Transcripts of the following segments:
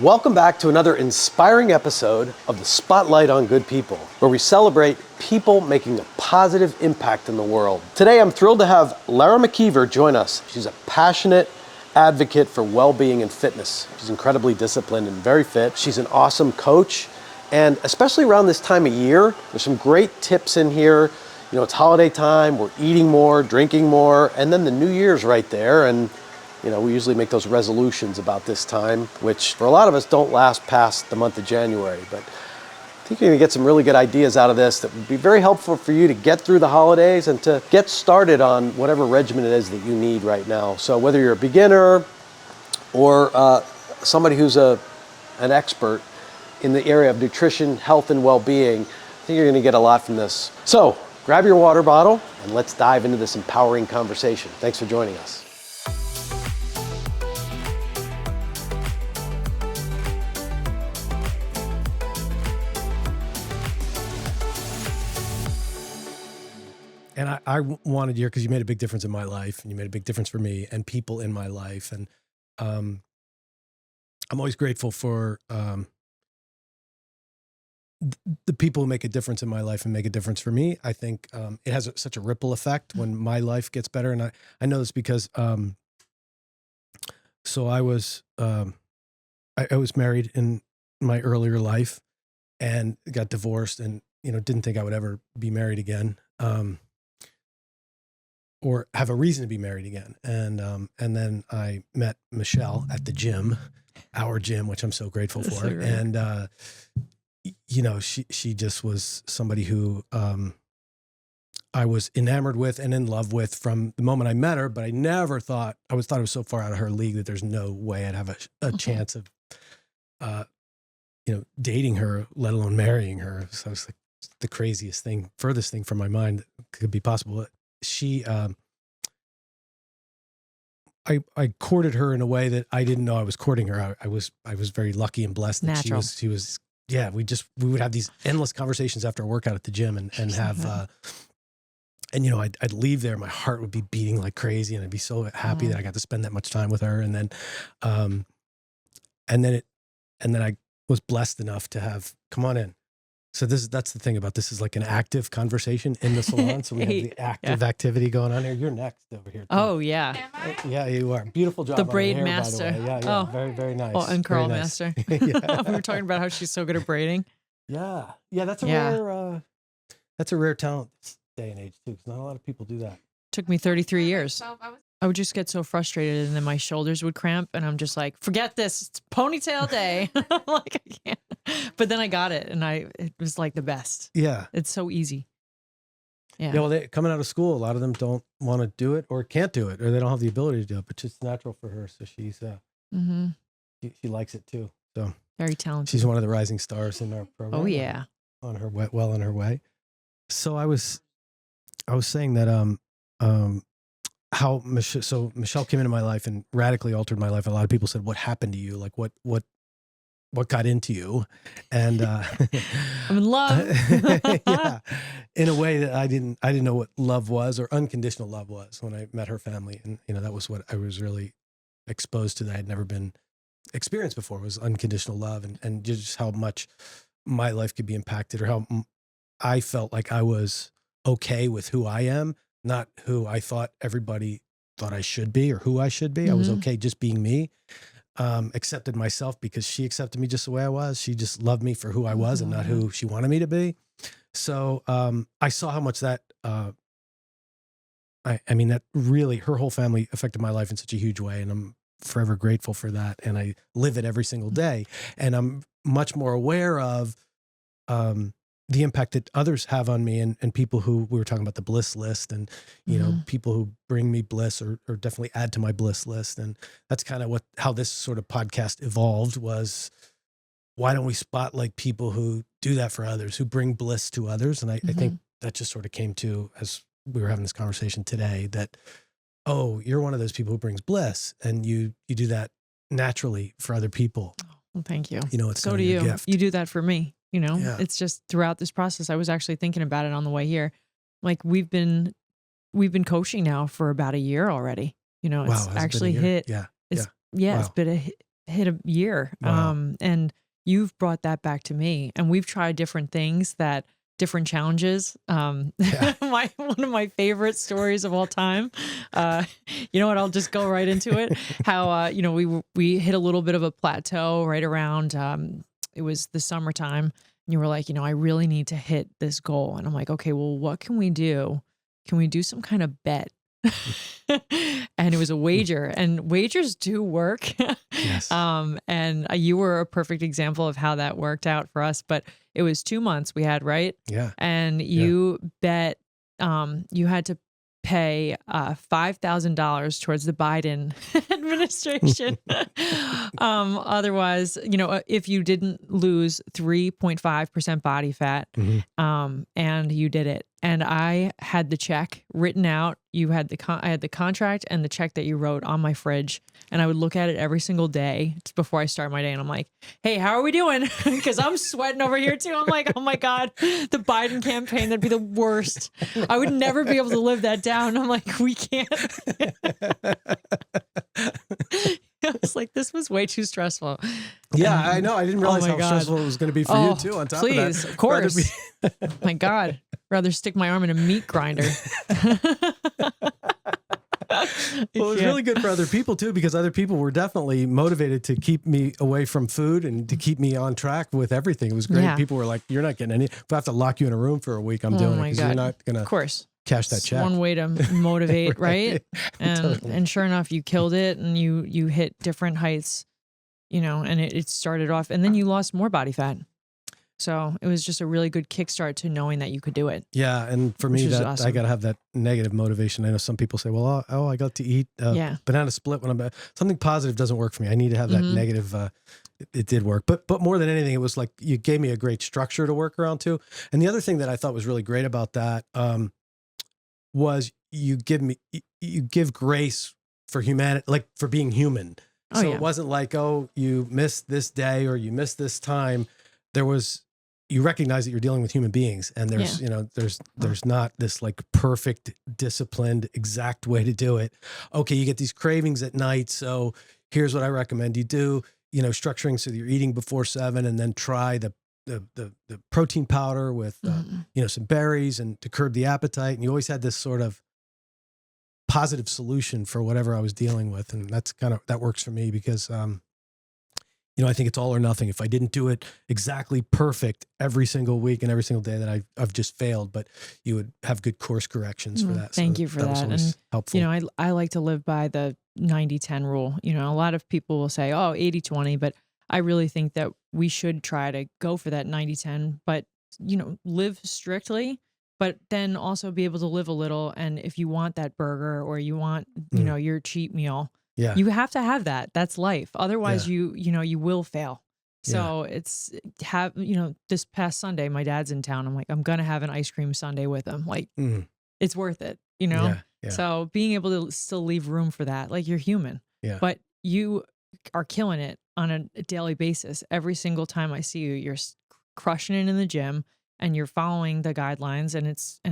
Welcome back to another inspiring episode of the Spotlight on Good People, where we celebrate people making a positive impact in the world. Today, I'm thrilled to have Lara McKever join us. She's a passionate advocate for well-being and fitness. She's incredibly disciplined and very fit. She's an awesome coach, and especially around this time of year, there's some great tips in here. You know, it's holiday time, we're eating more, drinking more, and then the New Year's right there, and you know, we usually make those resolutions about this time, which for a lot of us don't last past the month of January. But I think you're gonna get some really good ideas out of this that would be very helpful for you to get through the holidays and to get started on whatever regimen it is that you need right now. So whether you're a beginner or somebody who's an expert in the area of nutrition, health, and well-being, I think you're gonna get a lot from this. So grab your water bottle and let's dive into this empowering conversation. Thanks for joining us. And I wanted you, because you made a big difference in my life, and you made a big difference for me and people in my life. And I'm always grateful for the people who make a difference in my life and make a difference for me. I think it has such a ripple effect when my life gets better. And I know this because so I was married in my earlier life and got divorced, and didn't think I would ever be married again. Or have a reason to be married again. And then I met Michelle at the gym, our gym, which I'm so grateful for. So and, she just was somebody who I was enamored with and in love with from the moment I met her, but I never thought, I thought it was so far out of her league that there's no way I'd have a chance of, dating her, let alone marrying her. So it was like the craziest thing, furthest thing from my mind that could be possible. She, I courted her in a way that I didn't know I was courting her. I was very lucky and blessed that she was, yeah, we would have these endless conversations after a workout at the gym and have, I'd leave there, my heart would be beating like crazy, and I'd be so happy that I got to spend that much time with her. And then I was blessed enough to have, come on in. So that's the thing about this, is like an active conversation in the salon. So we have the active activity going on here. You're next over here too. Oh yeah. Yeah, you are. Beautiful job. The on braid hair, master. By the way. Yeah. Oh. Very, very nice. Oh, and curl nice. master. Yeah. We were talking about how she's so good at braiding. Yeah. That's a rare talent this day and age too, because not a lot of people do that. Took me 33 years. I would just get so frustrated, and then my shoulders would cramp, and I'm just like, forget this. It's ponytail day. I'm like, I can't. But then I got it, and it was like the best. Yeah. It's so easy. Yeah. Yeah. Well, coming out of school, a lot of them don't want to do it or can't do it, or they don't have the ability to do it, but it's natural for her. So she's, she likes it too. So very talented. She's one of the rising stars in our program. Oh yeah. On her way. So I was saying that, how Michelle came into my life and radically altered my life. A lot of people said, what happened to you? Like what got into you? And I'm in love. Yeah, in a way that I didn't know what love was, or unconditional love was, when I met her family. And that was what I was really exposed to, that I had never been experienced before, was unconditional love, and just how much my life could be impacted, or how I felt like I was okay with who I am, not who I thought everybody thought I should be, or who I should be. I was okay just being me. Accepted myself because she accepted me just the way I was. She just loved me for who I was and not who she wanted me to be. So I saw how much that, that really, her whole family affected my life in such a huge way. And I'm forever grateful for that. And I live it every single day. And I'm much more aware of the impact that others have on me, and people who, we were talking about the bliss list, and people who bring me bliss or definitely add to my bliss list. And that's kind of how this sort of podcast evolved, was why don't we spotlight people who do that for others, who bring bliss to others? And I think that just sort of came to, as we were having this conversation today, that, oh, you're one of those people who brings bliss, and you do that naturally for other people. Well, thank you. It's so do you. Gift. You do that for me. It's just throughout this process. I was actually thinking about it on the way here. Like we've been coaching now for about a year already. It's actually hit. Yeah. It's wow. It's been hit a year. Wow. And you've brought that back to me, and we've tried different things, different challenges. One of my favorite stories of all time. You know what? I'll just go right into it. How we hit a little bit of a plateau right around. It was the summertime, and you were like, I really need to hit this goal, and I'm like, okay, well, what can we do? Can we do some kind of bet? And it was a wager, and wagers do work. Yes. And you were a perfect example of how that worked out for us. But it was 2 months we had, right? Yeah. And you bet, you had to pay $5,000 towards the Biden administration. Otherwise, if you didn't lose 3.5% body fat, and you did it. And I had the check written out. You had I had the contract and the check that you wrote on my fridge. And I would look at it every single day before I start my day. And I'm like, hey, how are we doing? Because I'm sweating over here too. I'm like, oh my God, the Biden campaign, that'd be the worst. I would never be able to live that down. I'm like, we can't. I was like, this was way too stressful. Yeah, I know. I didn't realize how stressful it was going to be for you too. On top of that, please, of course. My God, rather stick my arm in a meat grinder. Well, it was really good for other people too, because other people were definitely motivated to keep me away from food and to keep me on track with everything. It was great. Yeah. People were like, "You're not getting any. If I have to lock you in a room for a week, I'm doing it because you're not going to." Of course. Cash that check. One way to motivate, right? And Totally. and sure enough, you killed it, and you hit different heights, and it started off, and then you lost more body fat. So it was just a really good kickstart to knowing that you could do it. Yeah, and for me, that awesome. I got to have that negative motivation. I know some people say, "Well, I got to eat banana split when I'm something positive doesn't work for me. I need to have that negative." It did work, but more than anything, it was like you gave me a great structure to work around too. And the other thing that I thought was really great about that was you give grace for humanity, like for being human. So it wasn't like, oh, you missed this day or you missed this time. You recognize that you're dealing with human beings, and there's there's not this like perfect, disciplined, exact way to do it. Okay, you get these cravings at night, so here's what I recommend you do. Structuring so that you're eating before 7, and then try the protein powder with some berries and to curb the appetite. And you always had this sort of positive solution for whatever I was dealing with, and that works for me because I think it's all or nothing. If I didn't do it exactly perfect every single week and every single day, that I've just failed. But you would have good course corrections for that. Thank you for that. And helpful. I like to live by the 90-10 rule. A lot of people will say, oh, 80-20, but I really think that we should try to go for that 90-10, but, live strictly, but then also be able to live a little. And if you want that burger or you want, your cheat meal, you have to have that. That's life. Otherwise you will fail. So it's this past Sunday, my dad's in town. I'm like, I'm going to have an ice cream sundae with him. Like it's worth it, Yeah. So being able to still leave room for that, like you're human, but you are killing it on a daily basis. Every single time I see you, you're crushing it in the gym and you're following the guidelines, and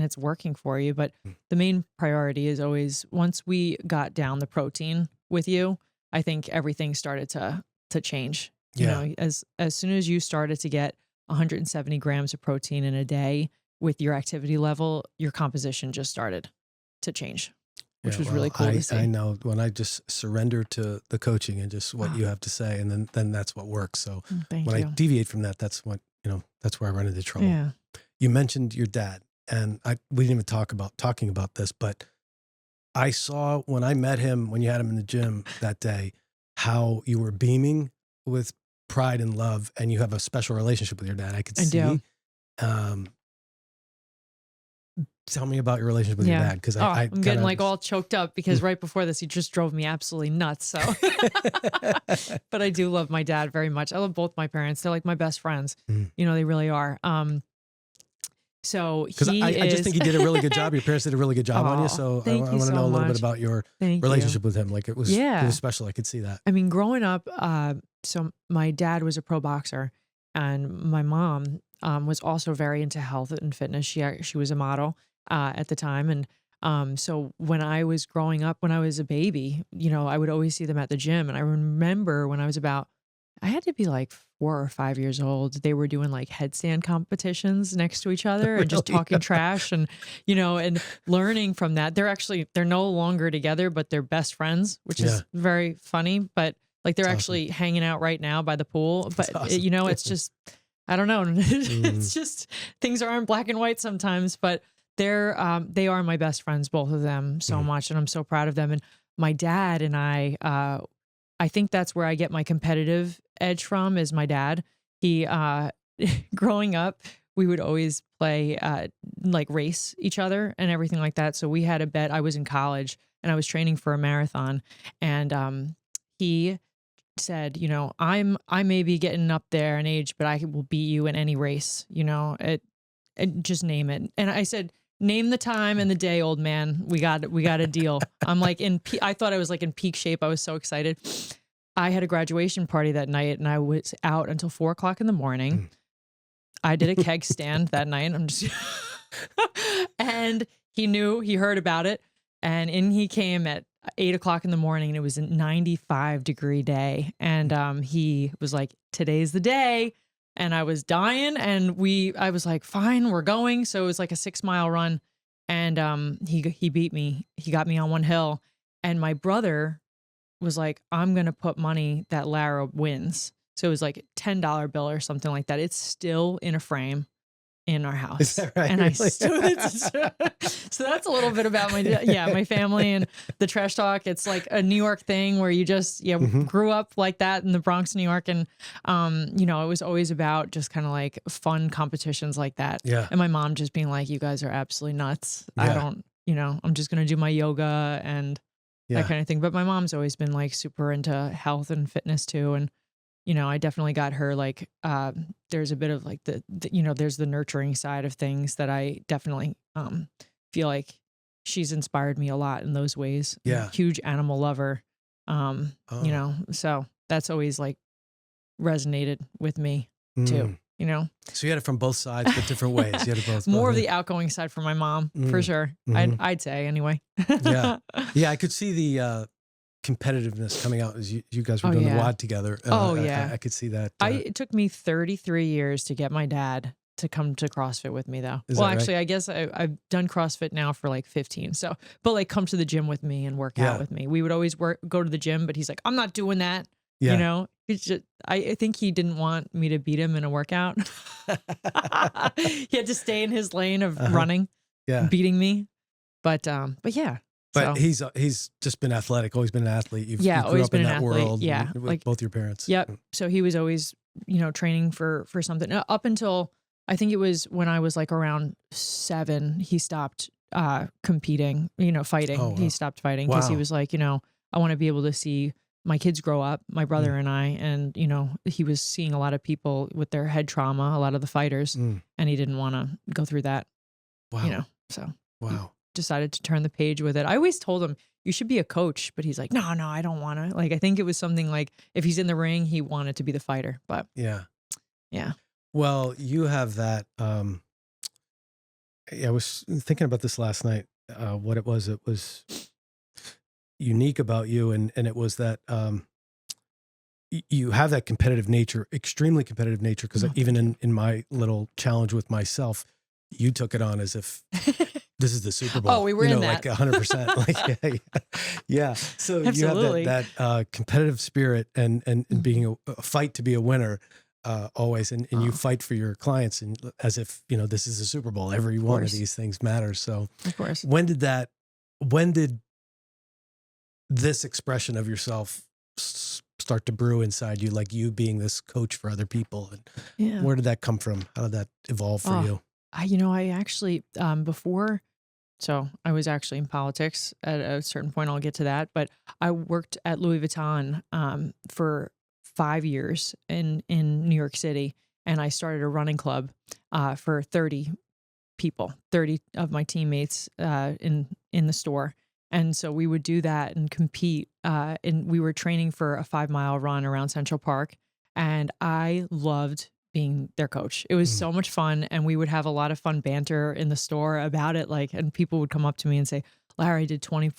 it's working for you. But the main priority is always, once we got down the protein with you, I think everything started to change. As soon as you started to get 170 grams of protein in a day with your activity level, your composition just started to change, which was really cool to see. I know when I just surrender to the coaching and just what you have to say, and then that's what works. So when I deviate from that, that's what, that's where I run into trouble. Yeah. You mentioned your dad, and we didn't even talking about this, but I saw when I met him, when you had him in the gym that day, how you were beaming with pride and love, and you have a special relationship with your dad. I could see. Do. Tell me about your relationship with your dad, because I'm getting like all choked up because right before this, he just drove me absolutely nuts. So, but I do love my dad very much. I love both my parents. They're like my best friends. They really are. So I just think he did a really good job. Your parents did a really good job on you. So I want to know a little bit about your relationship with him. Like it was special. I could see that. I mean, growing up, so my dad was a pro boxer, and my mom was also very into health and fitness. She was a model at the time, and So when I was growing up, when I was a baby, I would always see them at the gym. And I remember when I had to be like 4 or 5 years old. They were doing like headstand competitions next to each other and just talking trash and, and learning from that. They're no longer together, but they're best friends, which is very funny. But like they're actually hanging out right now by the pool. But, it's just, I don't know. It's just things aren't black and white sometimes, but they are my best friends, both of them, so much. And I'm so proud of them. And my dad and I think that's where I get my competitive edge from is my dad. He, growing up, we would always play, like race each other and everything like that. So we had a bet. I was in college and I was training for a marathon, and, he said, I may be getting up there in age, but I will beat you in any race, just name it. And I said, name the time and the day, old man. We got a deal. I'm like I thought I was like in peak shape. I was so excited. I had a graduation party that night and I was out until 4 o'clock in the morning. I did a keg stand that night. And he heard about it. And in he came at 8 o'clock in the morning, and it was a 95-degree day. And he was like, today's the day. And I was dying, and I was like, fine, we're going. So it was like a 6-mile run. And he beat me. He got me on one hill. And my brother was like, I'm going to put money that Lara wins. So it was like a $10 bill or something like that. It's still in a frame in our house. Is that right? And Really? So that's a little bit about my family and the trash talk. It's like a New York thing where you just grew up like that in the Bronx, New York, and it was always about just kind of like fun competitions like that. Yeah. And my mom just being like, you guys are absolutely nuts. Yeah. I don't, I'm just gonna do my yoga and that kind of thing. But my mom's always been like super into health and fitness too, and I definitely got her like, there's a bit of like there's the nurturing side of things that I definitely feel like she's inspired me a lot in those ways. Yeah. Huge animal lover. So that's always like resonated with me too, So you had it from both sides, but different ways. You had it both. More of the outgoing side for my mom, for sure. I'd say anyway. Yeah. I could see the competitiveness coming out as you guys were doing the WOD together. I could see that. It took me 33 years to get my dad to come to CrossFit with me, though. Well, actually, right? I guess I've done CrossFit now for like 15. So, but like come to the gym with me and work out with me. We would always go to the gym, but he's like, I'm not doing that. Yeah. It's just, I think he didn't want me to beat him in a workout. He had to stay in his lane of running, beating me. But yeah. But he's just been athletic, always been an athlete. You grew always up been in an that athlete. world, with like both your parents. Yep. So he was always, training for something up until I think it was when I was like around 7, he stopped competing, fighting. Oh, wow. He stopped fighting because he was like, I want to be able to see my kids grow up, my brother and I, and, he was seeing a lot of people with their head trauma, a lot of the fighters, and he didn't want to go through that, so. Wow. Decided to turn the page with it. I always told him you should be a coach, but he's like, no, I don't want to. Like, I think it was something like if he's in the ring, he wanted to be the fighter. But yeah. Well, you have that. I was thinking about this last night. What it was unique about you, and it was that you have that competitive nature, extremely competitive nature. Because even in my little challenge with myself, you took it on as if. This is the Super Bowl. Oh, we were in that. Like 100%. Like, yeah. So Absolutely. you have that competitive spirit and being a fight to be a winner always. And you fight for your clients and as if, this is a Super Bowl. Every one of these things matters. So of course, when did this expression of yourself start to brew inside you? Like you being this coach for other people, and where did that come from? How did that evolve for you? I actually, before, so I was actually in politics at a certain point. I'll get to that, but I worked at Louis Vuitton for 5 years in New York City, and I started a running club for 30 people, 30 of my teammates in the store. And so we would do that and compete, and we were training for a 5-mile run around Central Park, and I loved being their coach. It was so much fun. And we would have a lot of fun banter in the store about it. Like, and people would come up to me and say, Lara, I did 20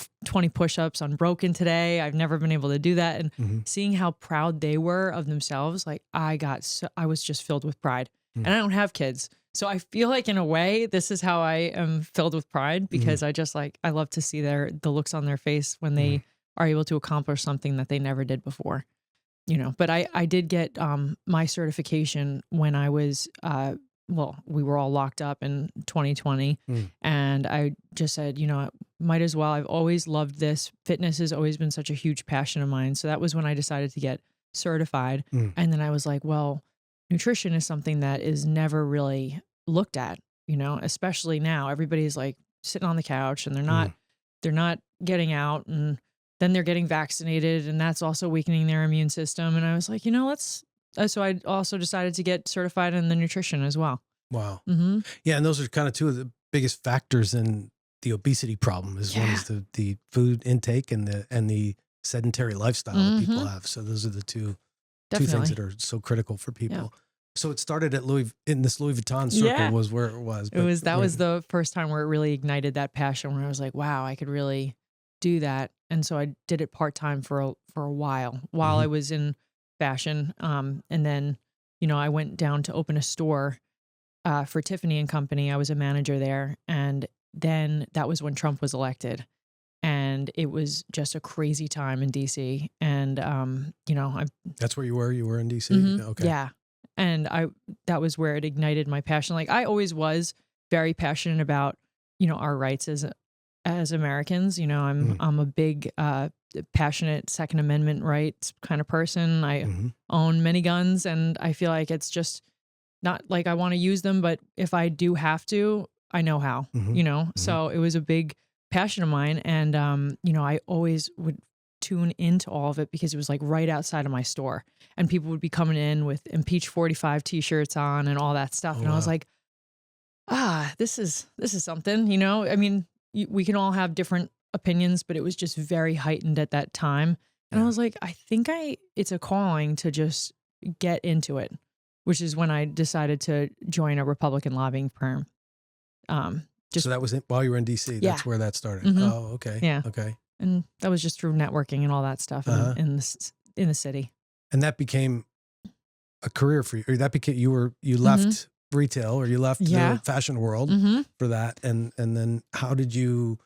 push-ups unbroken today. I've never been able to do that. And seeing how proud they were of themselves, like I was just filled with pride. And I don't have kids. So I feel like in a way, this is how I am filled with pride, because I just like, I love to see the looks on their face when they are able to accomplish something that they never did before. You know, but I did get my certification when I was, we were all locked up in 2020. And I just said, you know, I might as well. I've always loved this. Fitness has always been such a huge passion of mine. So that was when I decided to get certified. And then I was like, well, nutrition is something that is never really looked at, you know, especially now. Everybody's like sitting on the couch and they're not getting out, and then they're getting vaccinated, and that's also weakening their immune system. And I was like, you know, so I also decided to get certified in the nutrition as well. Wow. Yeah. And those are kind of two of the biggest factors in the obesity problem is one is the food intake and the sedentary lifestyle that people have. So those are the two things that are so critical for people. Yeah. So it started at this Louis Vuitton circle was where it was. That was the first time where it really ignited that passion, where I was like, wow, I could really do that. And so I did it part-time for a while I was in fashion. And then, you know, I went down to open a store for Tiffany and Company. I was a manager there. And then that was when Trump was elected. And it was just a crazy time in DC. And, you know, that's where you were? You were in DC? Okay. Yeah. And that was where it ignited my passion. Like I always was very passionate about, you know, our rights as Americans. You know, I'm a big, passionate Second Amendment rights kind of person. I own many guns, and I feel like it's just not like I want to use them, but if I do have to, I know how, you know? So it was a big passion of mine. And, you know, I always would tune into all of it because it was like right outside of my store, and people would be coming in with Impeach 45 t-shirts on and all that stuff. And I was like, this is something, you know? I mean, we can all have different opinions, but it was just very heightened at that time. And I was like, I think it's a calling to just get into it, which is when I decided to join a Republican lobbying firm. So that was it while you were in DC. That's where that started. Oh, okay. Yeah. Okay. And that was just through networking and all that stuff in the city. And that became a career for you. Or that became you left retail, or you left the fashion world for that. And then how did you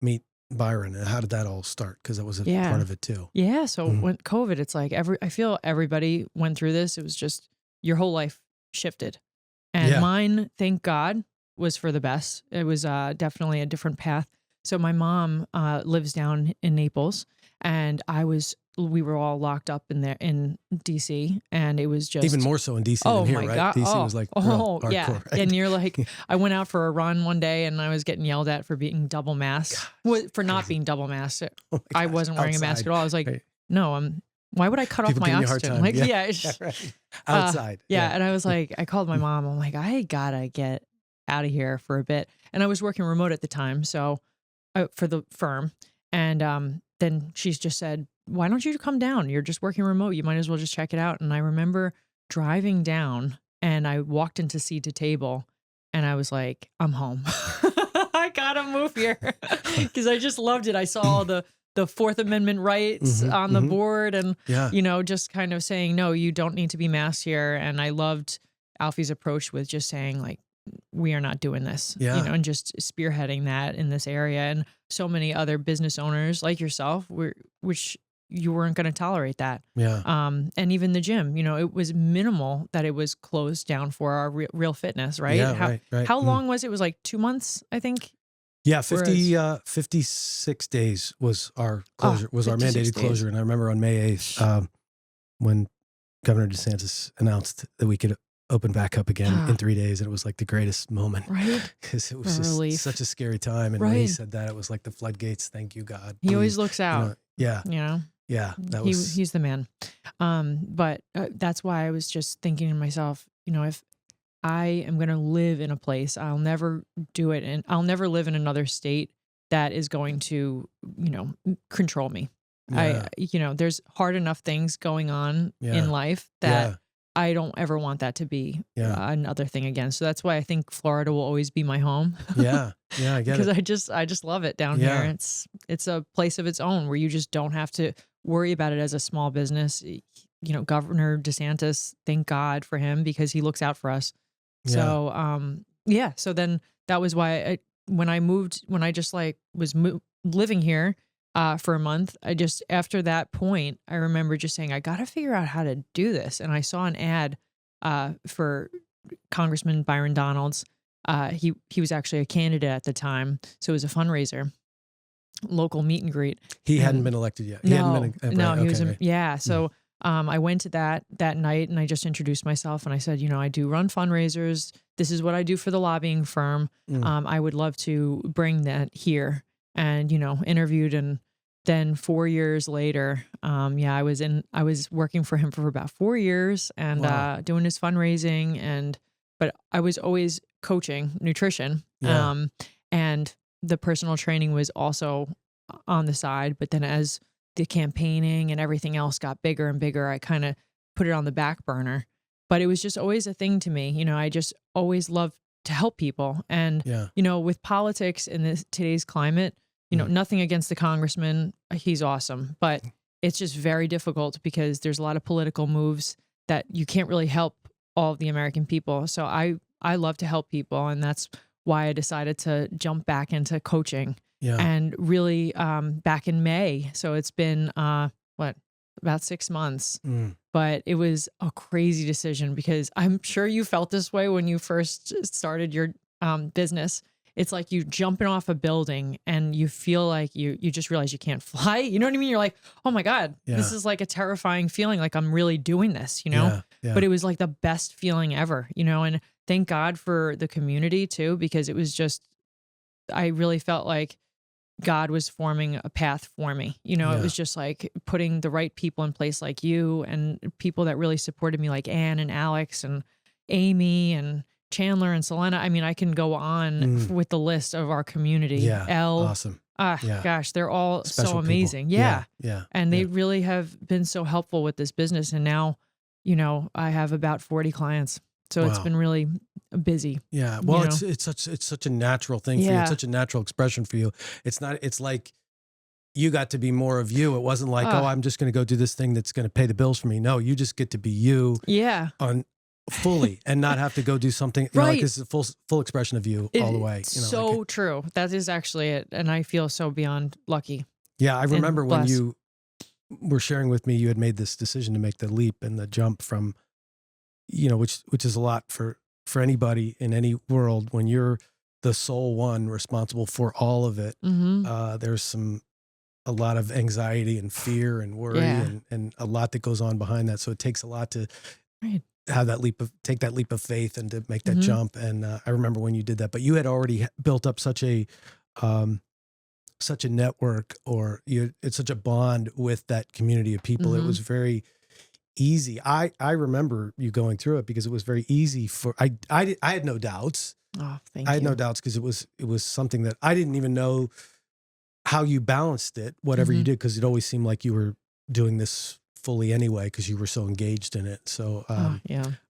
meet Byron, and how did that all start? Because that was a part of it too. Yeah. So when COVID, it's like I feel everybody went through this. It was just your whole life shifted, and mine, thank God, was for the best. It was definitely a different path. So my mom lives down in Naples, and we were all locked up in DC, and it was just even more so in DC than here, right? God. DC was like real hardcore, yeah. right? And you're like, I went out for a run one day, and I was getting yelled at for being double masked, for not being double masked. I wasn't wearing a mask at all. I was like, no, why would I cut off my oxygen? Like, right. Outside. And I was like, I called my mom. I'm like, I gotta get out of here for a bit. And I was working remote at the time, so for the firm. And then she's just said, why don't you come down? You're just working remote. You might as well just check it out. And I remember driving down, and I walked into Seed to Table, and I was like, I'm home. I gotta move here because I just loved it. I saw all the Fourth Amendment rights on the board, and, you know, just kind of saying, no, you don't need to be masked here. And I loved Alfie's approach with just saying, like, we are not doing this, you know, and just spearheading that in this area. And so many other business owners like yourself which you weren't going to tolerate that. Yeah. And even the gym, you know, it was minimal that it was closed down for our Real Fitness, right? Yeah, right. How long was it? It was like 2 months, I think. Yeah, 56 days was our closure, was our mandated closure. And I remember on May 8th, when Governor DeSantis announced that we could open back up again in 3 days, and it was like the greatest moment, right? Because it was just such a scary time. And when he said that, it was like the floodgates. Thank you, God. He always looks out. You know, you know. Yeah, he's the man. But that's why I was just thinking to myself, you know, if I am going to live in a place, I'll never do it, and I'll never live in another state that is going to, you know, control me. You know, there's hard enough things going on in life that I don't ever want that to be another thing again. So that's why I think Florida will always be my home. Yeah. Yeah. I get it. Because I just love it down here. It's a place of its own where you just don't have to worry about it as a small business. You know, Governor DeSantis, thank God for him because he looks out for us. Yeah. So, so then that was why when I just like was living here for a month, after that point, I remember just saying, I got to figure out how to do this. And I saw an ad for Congressman Byron Donalds. He was actually a candidate at the time. So it was a fundraiser, local meet and greet. He hadn't been elected yet. He was, So I went to that night and I just introduced myself and I said, you know, I do run fundraisers. This is what I do for the lobbying firm. I would love to bring that here, and, you know, interviewed. And then 4 years later, I was working for him for about 4 years and doing his fundraising, but I was always coaching nutrition. And the personal training was also on the side. But then as the campaigning and everything else got bigger and bigger, I kind of put it on the back burner. But it was just always a thing to me. You know, I just always loved to help people. And, you know, with politics in today's climate, you know, nothing against the congressman. He's awesome. But it's just very difficult because there's a lot of political moves that you can't really help all of the American people. So I love to help people. And that's why I decided to jump back into coaching. And really back in May. So it's been, about 6 months. But it was a crazy decision because I'm sure you felt this way when you first started your business. It's like you jumping off a building and you feel like you just realize you can't fly. You know what I mean? You're like, oh my God, this is like a terrifying feeling. Like I'm really doing this, you know? But it was like the best feeling ever, you know? And thank God for the community too, because it was just, I really felt like God was forming a path for me. You know, it was just like putting the right people in place like you and people that really supported me like Ann and Alex and Amy and Chandler and Selena. I mean, I can go on with the list of our community. Awesome. Gosh, they're all Special so amazing. people. And they really have been so helpful with this business. And now, you know, I have about 40 clients. So it's been really busy. Yeah. Well, it's such a natural thing for you. It's such a natural expression for you. It's like you got to be more of you. It wasn't like, I'm just going to go do this thing that's going to pay the bills for me. No, you just get to be you. On fully and not have to go do something. You know, like it's a full expression of you all the way. You know, so true. That is actually it. And I feel so beyond lucky. Yeah. I remember when you were sharing with me, you had made this decision to make the leap and the jump from, you know, which is a lot for anybody in any world. When you're the sole one responsible for all of it, there's a lot of anxiety and fear and worry and a lot that goes on behind that. So it takes a lot to have take that leap of faith and to make that jump. And I remember when you did that, but you had already built up such a network, or it's such a bond with that community of people. It was very easy. I remember you going through it because it was very easy I had no doubts. Oh, thank you. I had no doubts because it was something that I didn't even know how you balanced it, whatever you did, because it always seemed like you were doing this fully anyway because you were so engaged in it. So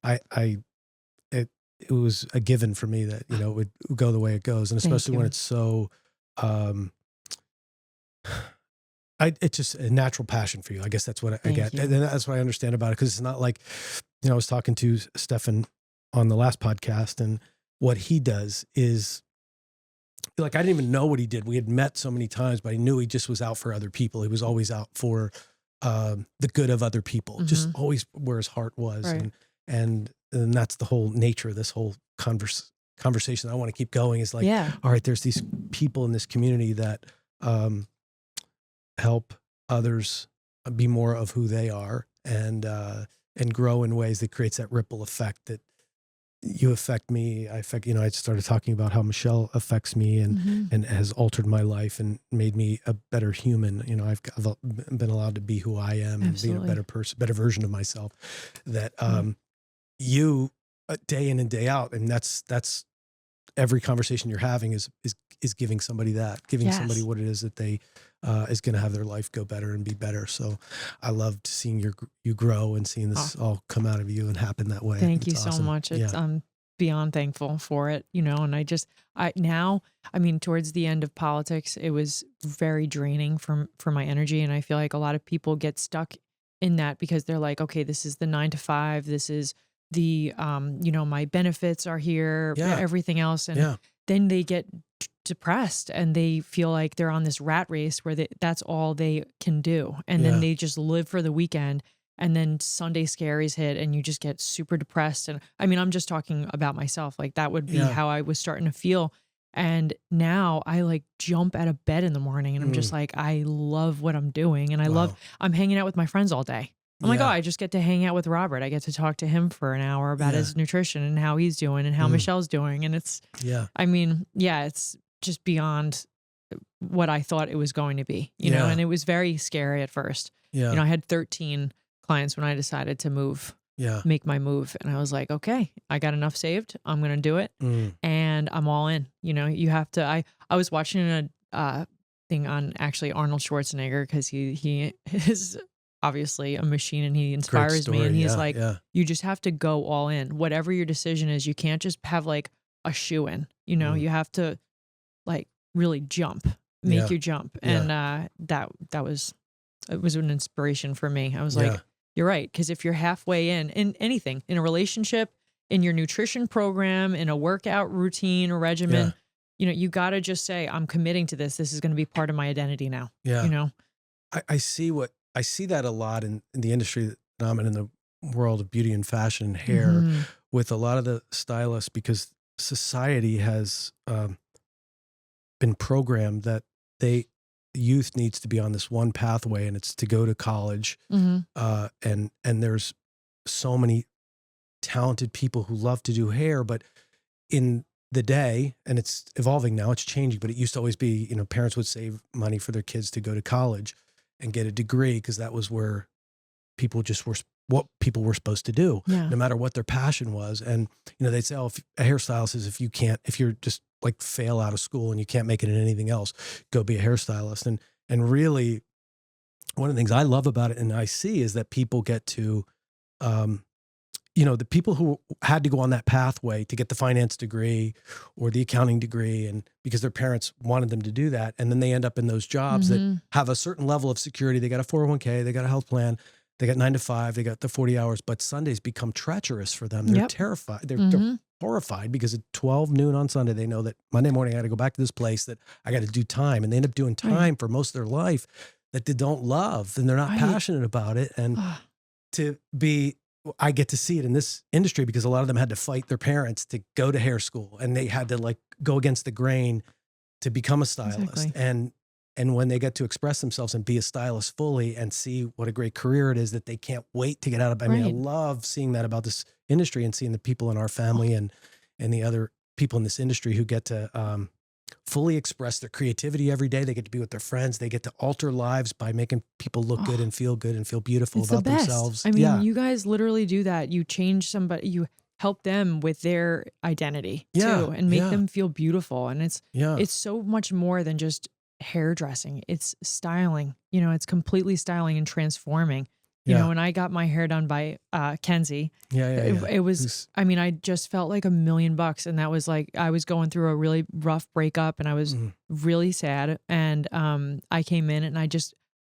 it was a given for me that, you know, it would go the way it goes, and especially when it's so it's just a natural passion for you. I guess that's what I get. And that's what I understand about it. Cause it's not like, you know, I was talking to Stefan on the last podcast, and what he does is like, I didn't even know what he did. We had met so many times, but I knew he just was out for other people. He was always out for the good of other people, just always where his heart was. Right. And that's the whole nature of this whole conversation. I want to keep going is like, all right, there's these people in this community that, help others be more of who they are and grow in ways that creates that ripple effect that you affect me. I started talking about how Michelle affects me and has altered my life and made me a better human. You know, I've been allowed to be who I am and be a better person, better version of myself that, you day in and day out. And that's every conversation you're having is giving somebody that, giving somebody what it is that they is going to have their life go better and be better. So I loved seeing you grow and seeing this all come out of you and happen that way. Thank you It's so awesome. much. I'm beyond thankful for it, and towards the end of politics, it was very draining for my energy. And I feel like a lot of people get stuck in that because they're like, okay, this is the 9 to 5. This is the, my benefits are here, everything else. And then they get depressed and they feel like they're on this rat race where that's all they can do. And then they just live for the weekend. And then Sunday scaries hit and you just get super depressed. And I'm just talking about myself. Like that would be how I was starting to feel. And now I like jump out of bed in the morning and I'm just like, I love what I'm doing. And I'm hanging out with my friends all day. I'm like, oh, I just get to hang out with Robert. I get to talk to him for an hour about his nutrition and how he's doing and how Michelle's doing. And it's, it's just beyond what I thought it was going to be, you know, and it was very scary at first. Yeah. I had 13 clients when I decided to make my move. And I was like, okay, I got enough saved. I'm going to do it. And I'm all in. You have to, I was watching a thing on actually Arnold Schwarzenegger because he is obviously a machine and he inspires me. And he's you just have to go all in. Whatever your decision is, you can't just have like a shoe in, you have to like really make your jump. And it was an inspiration for me. I was like, you're right. Because if you're halfway in anything, in a relationship, in your nutrition program, in a workout routine or regimen, you got to just say, I'm committing to this. This is going to be part of my identity now. Yeah. I see that a lot in the industry that I'm in the world of beauty and fashion and hair with a lot of the stylists, because society has been programmed that youth needs to be on this one pathway, and it's to go to college. And there's so many talented people who love to do hair, but in the day, and it's evolving now, it's changing, but it used to always be, parents would save money for their kids to go to college and get a degree because that was where people what people were supposed to do, no matter what their passion was. And, they'd say, oh, if a hairstylist is, if you're just like fail out of school and you can't make it in anything else, go be a hairstylist. And really one of the things I love about it and I see is that people get to, the people who had to go on that pathway to get the finance degree or the accounting degree, and because their parents wanted them to do that. And then they end up in those jobs that have a certain level of security. They got a 401k, they got a health plan, they got 9 to 5, they got the 40 hours, but Sundays become treacherous for them. They're terrified. They're horrified because at 12 noon on Sunday, they know that Monday morning I got to go back to this place that I got to do time. And they end up doing time for most of their life that they don't love and they're not passionate about it. And I get to see it in this industry because a lot of them had to fight their parents to go to hair school and they had to like go against the grain to become a stylist. Exactly. And when they get to express themselves and be a stylist fully and see what a great career it is that they can't wait to get out of. I mean, I love seeing that about this industry and seeing the people in our family and the other people in this industry who get to fully express their creativity every day. They get to be with their friends. They get to alter lives by making people look good and feel beautiful it's about the best. themselves. I mean, you guys literally do that. You change somebody, you help them with their identity too, and make them feel beautiful. And it's so much more than just hairdressing. It's styling, it's completely styling and transforming. You know, when I got my hair done by Kenzie, it was, I just felt like $1 million. And that was like, I was going through a really rough breakup and I was really sad. And I came in and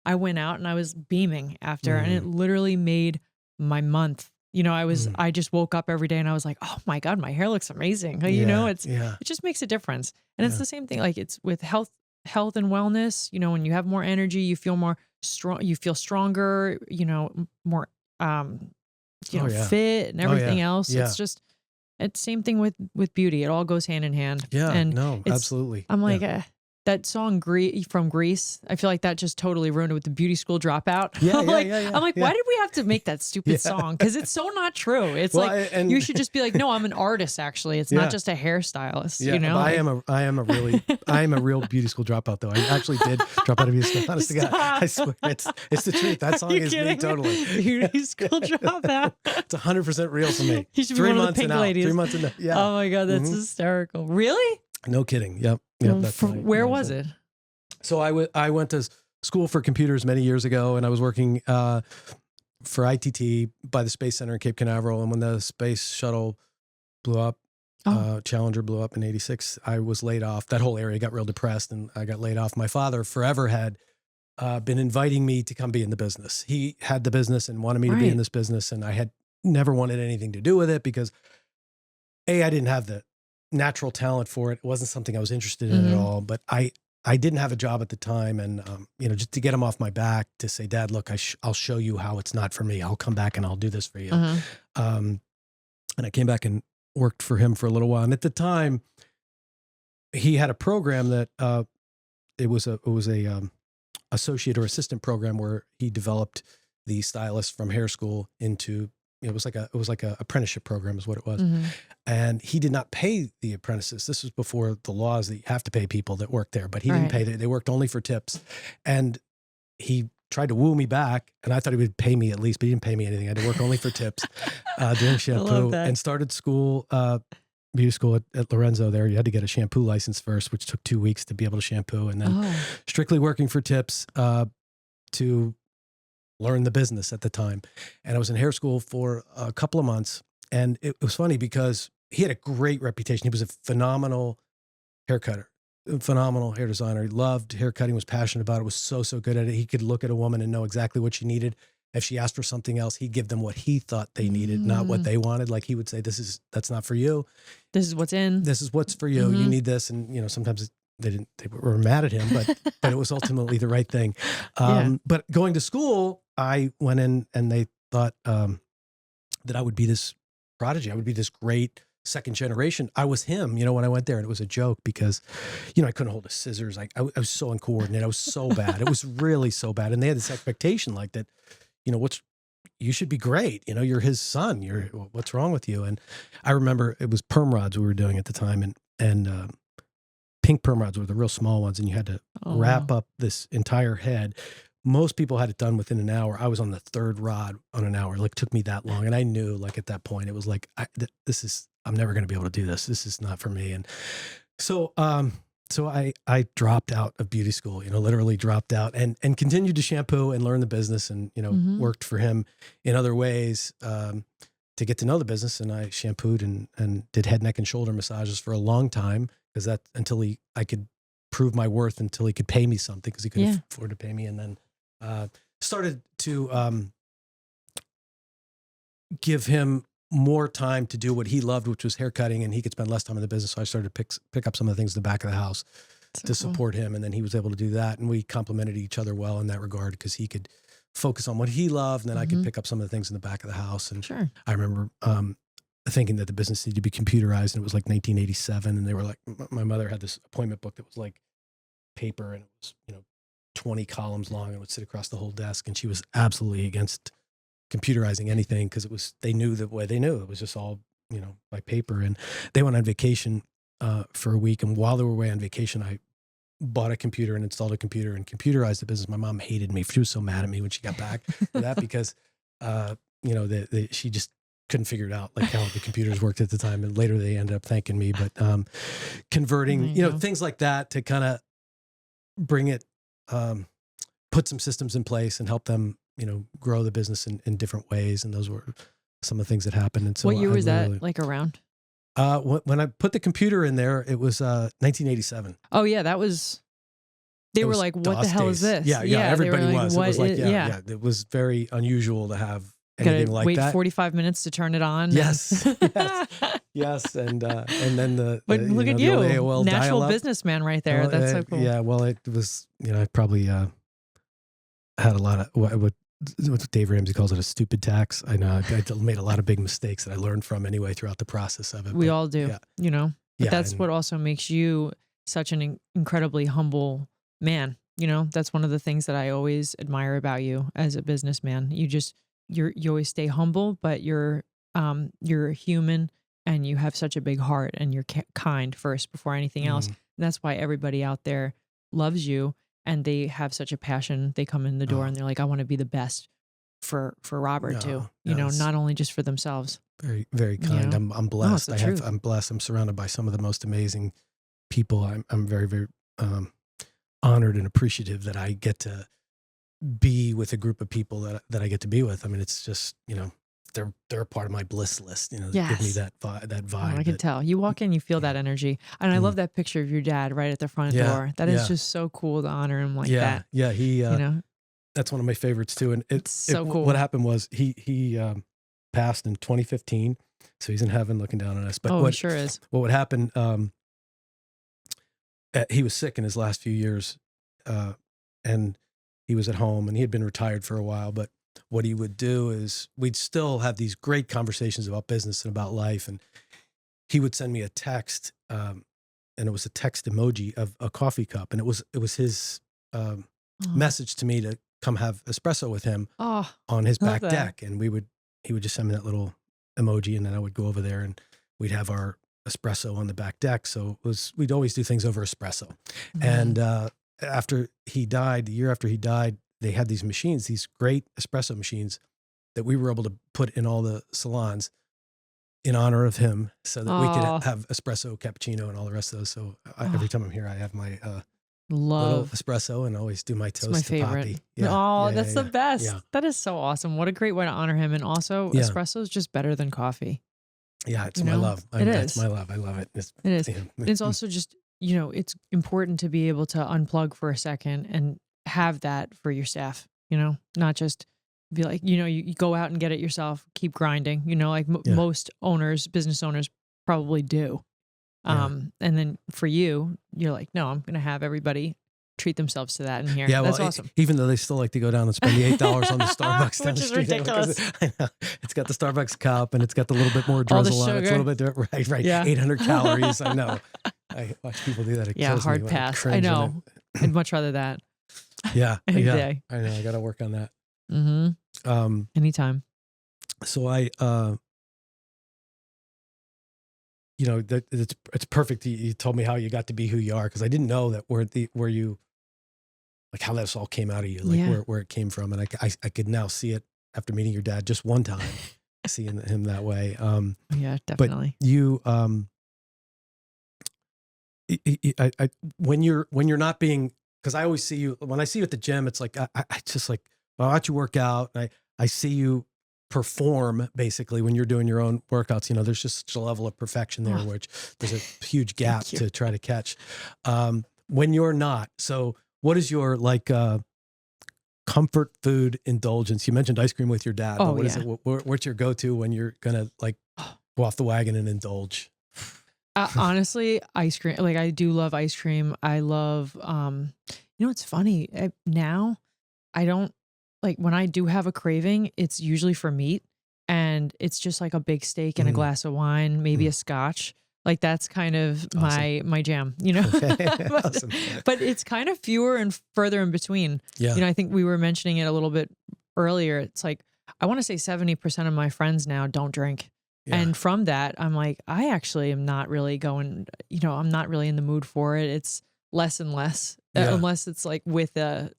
I went out and I was beaming after, and it literally made my month. I just woke up every day and I was like, oh my God, my hair looks amazing. It just makes a difference. And it's the same thing. Like it's with health and wellness, when you have more energy, you feel more strong, you feel stronger, more, fit and everything else. Yeah. It's the same thing with beauty. It all goes hand in hand. Yeah. And absolutely. I'm like, That song from Greece, I feel like that just totally ruined it with the beauty school dropout. Yeah, I'm like, why did we have to make that stupid song? Because it's so not true. It's you should just be like, no, I'm an artist. Actually, it's not just a hairstylist. Yeah, you know, I am a real beauty school dropout though. I actually did drop out of beauty school. Honest to God, I swear, it's the truth. That song is me totally. Beauty school dropout. It's 100% real for me. You should be one of the pink ladies. 3 months in. Yeah. Oh my God, that's hysterical. Really? No kidding. Yep. Where was it? So I went to school for computers many years ago, and I was working for ITT by the Space Center in Cape Canaveral. And when the space shuttle blew up, Challenger blew up in '86, I was laid off. That whole area got real depressed, and I got laid off. My father forever had been inviting me to come be in the business. He had the business and wanted me to be in this business, and I had never wanted anything to do with it because I didn't have the natural talent for it. It wasn't something I was interested in at all, but I didn't have a job at the time. And, just to get him off my back to say, Dad, look, I'll show you how it's not for me. I'll come back and I'll do this for you. And I came back and worked for him for a little while. And at the time he had a program that, it was a associate or assistant program where he developed the stylist from hair school into, it was like a apprenticeship program is what it was. And he did not pay the apprentices. This was before the laws that you have to pay people that work there, but he didn't pay them. They worked only for tips. And he tried to woo me back, and I thought he would pay me at least, but he didn't pay me anything. I had to work only for tips, doing shampoo, and started school, beauty school at Lorenzo there. You had to get a shampoo license first, which took 2 weeks to be able to shampoo, and then strictly working for tips to learn the business at the time. And I was in hair school for a couple of months. And it was funny because he had a great reputation. He was a phenomenal hair cutter, phenomenal hair designer. He loved hair cutting, was passionate about it, was so good at it. He could look at a woman and know exactly what she needed. If she asked for something else, he'd give them what he thought they needed, not what they wanted. Like he would say, that's not for you. This is what's in. This is what's for you. You need this. And, sometimes they were mad at him, but it was ultimately the right thing. But going to school, I went in and they thought that I would be this prodigy. I would be this great second generation. I was him, when I went there, and it was a joke because, I couldn't hold a scissors. I was so uncoordinated. I was so bad. It was really so bad. And they had this expectation like that, you should be great. You're his son. What's wrong with you? And I remember it was perm rods we were doing at the time, and pink perm rods were the real small ones, and you had to wrap up this entire head. Most people had it done within an hour. I was on the third rod on an hour. Like, it took me that long. And I knew, like, at that point, it was like, I'm never going to be able to do this. This is not for me. And so I dropped out of beauty school, literally dropped out and continued to shampoo and learn the business and, worked for him in other ways to get to know the business. And I shampooed and did head, neck, and shoulder massages for a long time because I could prove my worth until he could pay me something because he couldn't afford to pay me. And then started to give him more time to do what he loved, which was hair cutting, and he could spend less time in the business. So I started to pick up some of the things in the back of the house to support him. And then he was able to do that. And we complemented each other well in that regard because he could focus on what he loved. And then I could pick up some of the things in the back of the house. And I remember thinking that the business needed to be computerized. And it was like 1987. And they were like, my mother had this appointment book that was like paper, and it was, 20 columns long, and would sit across the whole desk. And she was absolutely against computerizing anything because they knew the way they knew it was just all, by paper. And they went on vacation for a week. And while they were away on vacation, I bought a computer and installed a computer and computerized the business. My mom hated me. She was so mad at me when she got back for that because, she just couldn't figure it out, like how the computers worked at the time. And later they ended up thanking me, but converting, things like that to kind of bring it, put some systems in place and help them, grow the business in different ways. And those were some of the things that happened. And so what year was that like around? When I put the computer in there, it was 1987. Oh yeah, that was. They were like, "What DOS the hell days. Is this?" Yeah, everybody was. It was like, yeah. It was very unusual to have anything like wait that. 45 minutes to turn it on. Yes, yes, and then the but look at you, AOL natural dial-up. Businessman right there. Well, that's so cool. Yeah, well, it was. I probably had a lot of what Dave Ramsey calls it a stupid tax. I know I made a lot of big mistakes that I learned from anyway throughout the process of it. We all do, Yeah. But that's what also makes you such an incredibly humble man. You know, that's one of the things that I always admire about you as a businessman. You always stay humble, but you're human and you have such a big heart and you're kind first before anything else. And that's why everybody out there loves you and they have such a passion. They come in the door and they're like, I want to be the best for Robert too. You know, not only just for themselves. Very, very kind. You know? I'm blessed. I'm blessed. I'm surrounded by some of the most amazing people. I'm very, very honored and appreciative that I get to be with a group of people that I get to be with. I mean, it's just, you know, they're a part of my bliss list. You know, they give me that vibe. I can tell. You walk in, you feel that energy, and I love that picture of your dad right at the front door. That is just so cool to honor him like that. Yeah, he. You know, that's one of my favorites too. And it's so cool. What happened was he passed in 2015, so he's in heaven looking down on us. But he sure is. What would happen? He was sick in his last few years, and he was at home, and he had been retired for a while. But what he would do is we'd still have these great conversations about business and about life. And he would send me a text, and it was a text emoji of a coffee cup. And it was his message to me to come have espresso with him on his back deck. And he would just send me that little emoji, and then I would go over there and we'd have our espresso on the back deck. So we'd always do things over espresso. And after he died, the year after he died, they had these machines, these great espresso machines that we were able to put in all the salons in honor of him so that we could have espresso, cappuccino, and all the rest of those. So every time I'm here, I have my little espresso and always do my toast my to favorite. Poppy. That's the best. Yeah. That is so awesome. What a great way to honor him. And also espresso is just better than coffee. Yeah, it's my love. It's my love. I love it. It is. It's also just, you know, it's important to be able to unplug for a second and have that for your staff, you know, not just be like, you know, you go out and get it yourself, keep grinding, you know, like most business owners probably do. And then for you, you're like, no, I'm going to have everybody treat themselves to that in here. Yeah, that's awesome. Even though they still like to go down and spend the $8 on the Starbucks down Which the is street. ridiculous. I know. It's got the Starbucks cup and it's got the little bit more drizzle on it. It's a little bit different. Right. Yeah. 800 calories. I know. I watch people do that. It kills hard me. pass. I know. I'd much rather that. Yeah. Any day. I know. I got to work on that. Anytime. So you know, it's perfect. You told me how you got to be who you are, because I didn't know that where you, like how this all came out of you, like where it came from. And I could now see it after meeting your dad just one time, seeing him that way. Yeah, definitely. But you, when you're not being, because I always see you, when I see you at the gym, it's like, I just like, well, I watch you work out. And I see you perform basically when you're doing your own workouts. You know, there's just such a level of perfection there, which there's a huge gap to try to catch. When you're not, so what is your like comfort food indulgence? You mentioned ice cream with your dad. But what is it? What's your go-to when you're gonna like go off the wagon and indulge? Honestly, ice cream. Like I do love ice cream. I love, you know, it's funny now. I don't like when I do have a craving, it's usually for meat, and it's just like a big steak and a glass of wine, maybe a scotch. Like that's kind of my jam, you know. But it's kind of fewer and further in between. Yeah. You know, I think we were mentioning it a little bit earlier. It's like I want to say 70% of my friends now don't drink. Yeah. And from that, I'm like, I actually am not really going, you know, I'm not really in the mood for it. It's less and less, unless it's like with a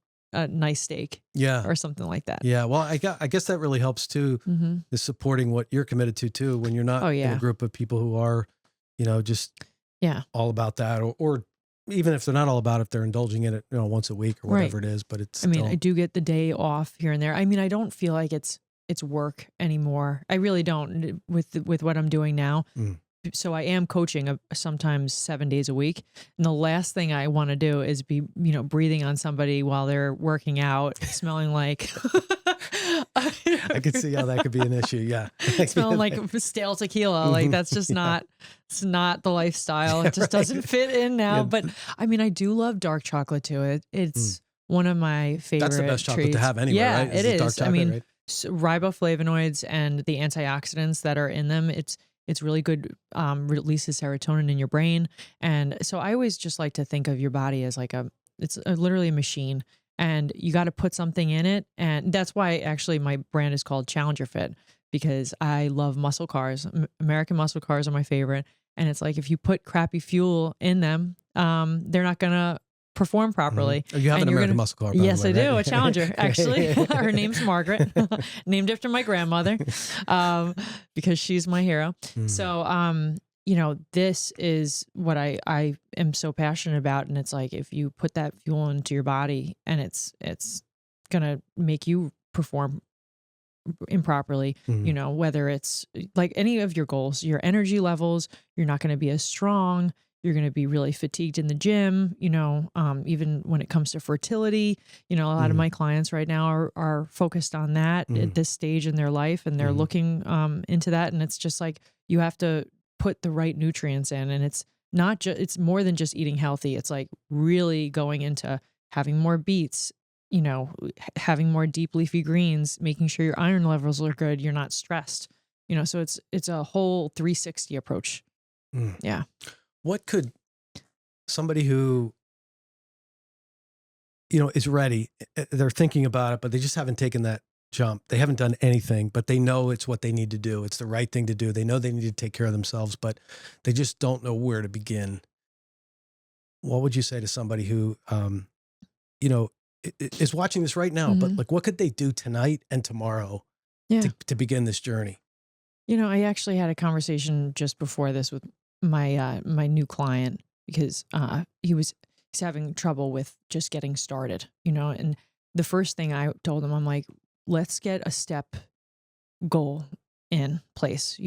nice steak or something like that. Yeah. Well, I guess that really helps too, is supporting what you're committed to too, when you're not in a group of people who are, you know, just all about that, or even if they're not all about it, they're indulging in it, you know, once a week or whatever it is, but it's I mean, I do get the day off here and there. I mean, I don't feel like it's work anymore. I really don't with what I'm doing now. So I am coaching sometimes 7 days a week. And the last thing I want to do is be, you know, breathing on somebody while they're working out, smelling like, I could see how that could be an issue. Yeah. Smelling like stale tequila. Like that's just it's not the lifestyle. It just doesn't fit in now. But I mean, I do love dark chocolate too. It's one of my favorite That's the best chocolate treats. To have anyway, right? It is. Dark chocolate, I mean, right? riboflavonoids and the antioxidants that are in them, It's really good, releases serotonin in your brain. And so I always just like to think of your body as like literally a machine, and you got to put something in it. And that's why actually my brand is called Challenger Fit, because I love muscle cars. American muscle cars are my favorite. And it's like, if you put crappy fuel in them, they're not going to perform properly. Oh, you have an American muscle car. Yes, way, I do. right? A Challenger, actually. Her name's Margaret, named after my grandmother, because she's my hero. So, this is what I am so passionate about. And it's like, if you put that fuel into your body, and it's going to make you perform improperly, whether it's like any of your goals, your energy levels, you're not going to be as strong. You're going to be really fatigued in the gym, even when it comes to fertility. A lot of my clients right now are focused on that at this stage in their life, and they're looking into that. And it's just like, you have to put the right nutrients in, and it's not just, it's more than just eating healthy. It's like really going into having more beets, having more deep leafy greens, making sure your iron levels are good. You're not stressed, so it's a whole 360 approach. Yeah. What could somebody who, is ready, they're thinking about it, but they just haven't taken that jump. They haven't done anything, but they know it's what they need to do. It's the right thing to do. They know they need to take care of themselves, but they just don't know where to begin. What would you say to somebody who, is watching this right now, but like, what could they do tonight and tomorrow to begin this journey? I actually had a conversation just before this with my new client, because he's having trouble with just getting started, and the first thing I told him, I'm like, let's get a step goal in place.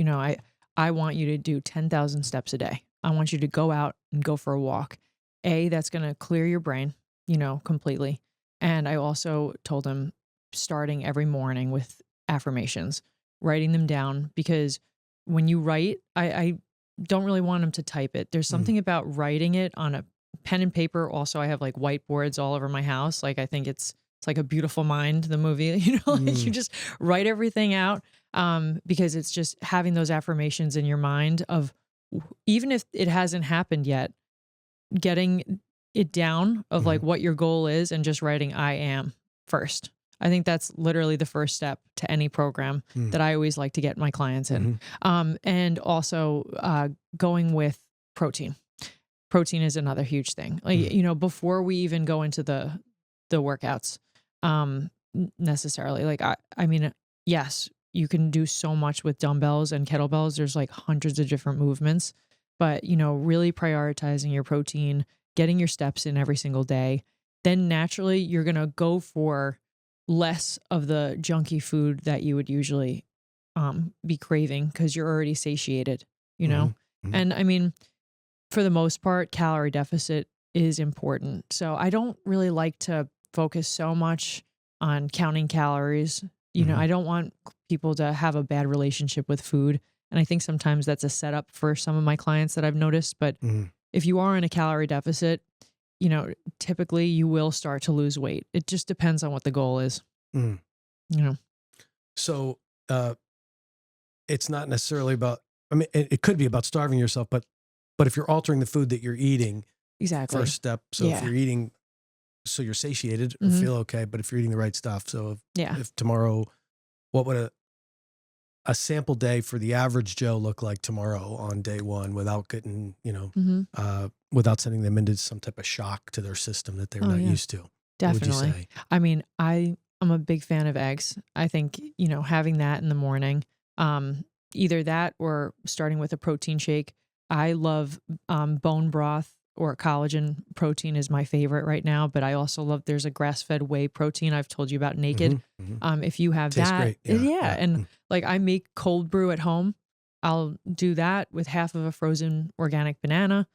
I want you to do 10,000 steps a day. I want you to go out and go for a walk. That's going to clear your brain, completely. And I also told him, starting every morning with affirmations, writing them down, because when you write, I don't really want him to type it. There's something about writing it on a pen and paper. Also, I have like whiteboards all over my house. Like, I think it's like A Beautiful Mind, the movie, like you just write everything out, because it's just having those affirmations in your mind of, even if it hasn't happened yet, getting it down of like what your goal is, and just writing I am first. I think that's literally the first step to any program that I always like to get my clients in. And also going with protein. Protein is another huge thing. Like, before we even go into the workouts, necessarily, like, I mean, yes, you can do so much with dumbbells and kettlebells. There's like hundreds of different movements, but, really prioritizing your protein, getting your steps in every single day, then naturally you're going to go for less of the junky food that you would usually be craving, because you're already satiated, And I mean, for the most part, calorie deficit is important. So I don't really like to focus so much on counting calories. I don't want people to have a bad relationship with food. And I think sometimes that's a setup for some of my clients that I've noticed. But if you are in a calorie deficit, typically you will start to lose weight. It just depends on what the goal is. So it's not necessarily about, I mean, it could be about starving yourself, but if you're altering the food that you're eating, exactly. First step. So if you're eating, so you're satiated or feel okay, but if you're eating the right stuff. So if tomorrow, what would a sample day for the average Joe look like tomorrow on day one, without getting, without sending them into some type of shock to their system that they're not used to? Definitely. What would you say? I mean, I'm a big fan of eggs. I think, having that in the morning, either that or starting with a protein shake. I love bone broth or collagen protein is my favorite right now, but I also love, there's a grass-fed whey protein I've told you about, Naked. If you have Tastes that, great. Yeah. And like, I make cold brew at home. I'll do that with half of a frozen organic banana.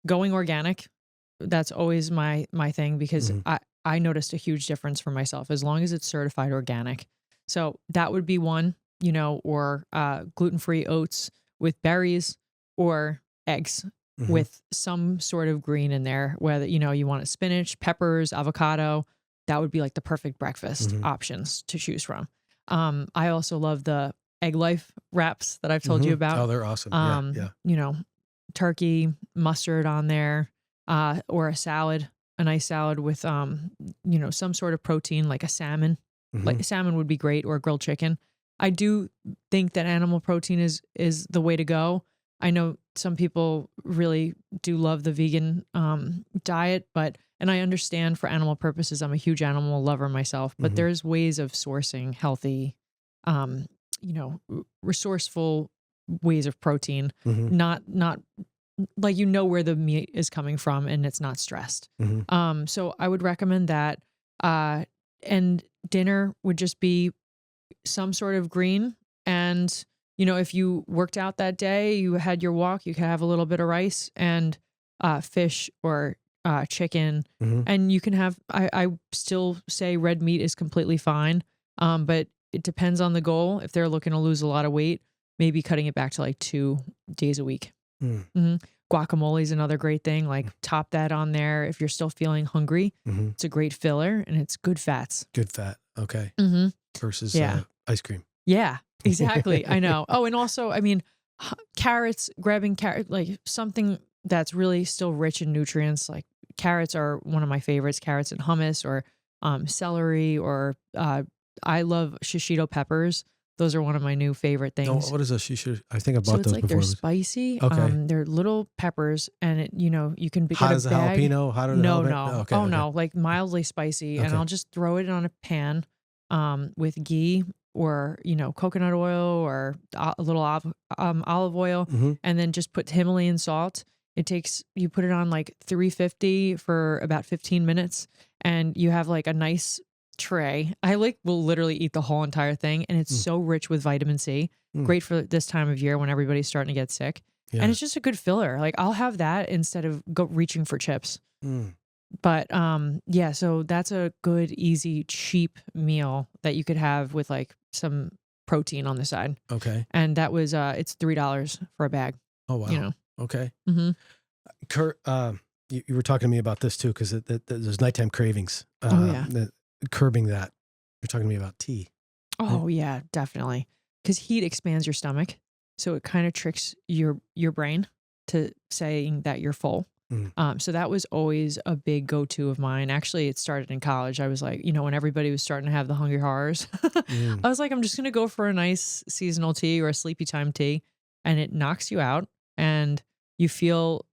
Going organic, that's always my thing, because I noticed a huge difference for myself as long as it's certified organic. So that would be one, or gluten-free oats with berries, or eggs with some sort of green in there, whether, you want spinach, peppers, avocado. That would be like the perfect breakfast options to choose from. I also love the Egg Life wraps that I've told you about. Oh, they're awesome. You know, turkey, mustard on there, or a salad, a nice salad with, you know, some sort of protein like a salmon. Like salmon would be great, or grilled chicken. I do think that animal protein is the way to go. I know some people really do love the vegan diet, and I understand for animal purposes, I'm a huge animal lover myself, but there's ways of sourcing healthy, you know, resourceful ways of protein, not like, you know, where the meat is coming from and it's not stressed. So I would recommend that. And dinner would just be some sort of green. And, you know, if you worked out that day, you had your walk, you could have a little bit of rice and fish or chicken. And you can have, I still say red meat is completely fine. But it depends on the goal. If they're looking to lose a lot of weight, maybe cutting it back to like 2 days a week. Guacamole is another great thing. Like top that on there. If you're still feeling hungry, it's a great filler and it's good fats. Good fat. Okay. Versus ice cream. Yeah, exactly. I know. Oh, and also, I mean, carrots, grabbing carrot, like something that's really still rich in nutrients. Like carrots are one of my favorites, carrots and hummus, or celery, or I love shashido peppers. Those are one of my new favorite things. Oh, what is a shashido? I think I bought those like before. They're spicy. Okay. They're little peppers, and it, you know, you can get hot a as a bag. jalapeno? Hot as a No, jalapeno? no. Okay, Oh, okay. no, like mildly spicy, and I'll just throw it on a pan with ghee, or, you know, coconut oil, or a little olive oil, and then just put Himalayan salt. You put it on like 350 for about 15 minutes, and you have like a nice tray. I will literally eat the whole entire thing, and it's so rich with vitamin C. Great for this time of year when everybody's starting to get sick. And it's just a good filler. Like, I'll have that instead of reaching for chips. But yeah, so that's a good, easy, cheap meal that you could have with like some protein on the side. Okay. And that was it's $3 for a bag. Oh, wow. You know. Okay. Kurt, you were talking to me about this too, because there's nighttime cravings. Curbing that. You're talking to me about tea. Oh, yeah, definitely. Because heat expands your stomach. So it kind of tricks your brain to saying that you're full. So that was always a big go-to of mine. Actually, it started in college. I was like, you know, when everybody was starting to have the hungry horrors, I was like, I'm just going to go for a nice seasonal tea or a sleepy time tea. And it knocks you out. And you feel,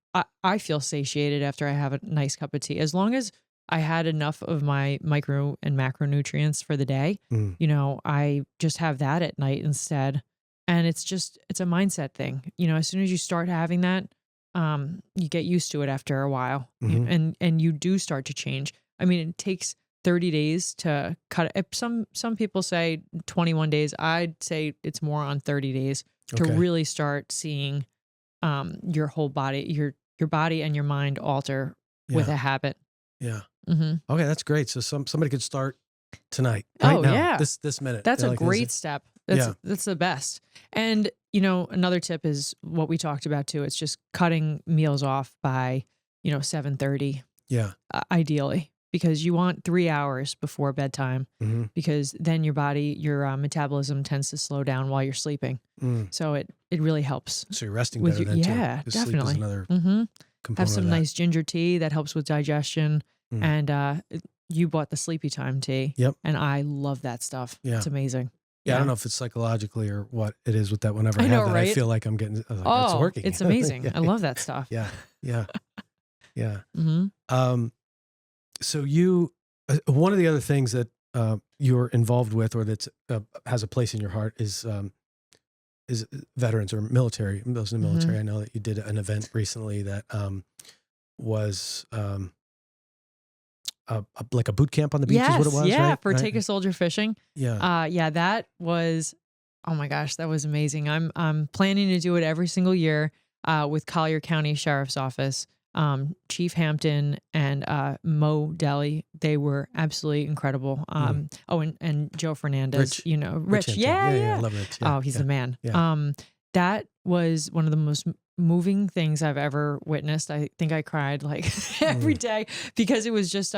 I feel satiated after I have a nice cup of tea. As long as I had enough of my micro and macronutrients for the day, you know, I just have that at night instead. And it's a mindset thing. You know, as soon as you start having that, you get used to it after a while, and you do start to change. I mean, it takes 30 days to cut it. Some people say 21 days. I'd say it's more on 30 days to really start seeing your whole body, your body and your mind alter with a habit. Yeah. Okay, that's great. So somebody could start tonight, right now, yeah, this minute. That's a great step. That's the best. And you know, another tip is what we talked about too. It's just cutting meals off by 7:30. Yeah, ideally, because you want 3 hours before bedtime, because then your metabolism tends to slow down while you're sleeping. So it really helps. So you're resting better then too. Yeah, definitely. Sleep is another component. Have some nice ginger tea that helps with digestion. And you bought the sleepy time tea. Yep. And I love that stuff. Yeah. It's amazing. Yeah, I don't know if it's psychologically or what it is with that. Whenever I know, have that, right? I feel like I'm getting, it's working. It's amazing. I love that stuff. Yeah. Yeah. So one of the other things that you're involved with, or that's has a place in your heart, is veterans or military. Those in the military. I know that you did an event recently that was like a boot camp on the beach, is what it was, right? For Take a Soldier Fishing. Yeah. That was, oh my gosh, that was amazing. I'm planning to do it every single year with Collier County Sheriff's Office. Chief Hampton and Mo Deli, they were absolutely incredible. And Joe Fernandez, Rich. Yeah. I love Rich. Yeah, he's the man. Yeah. That was one of the most moving things I've ever witnessed. I think I cried like every day, because it was just,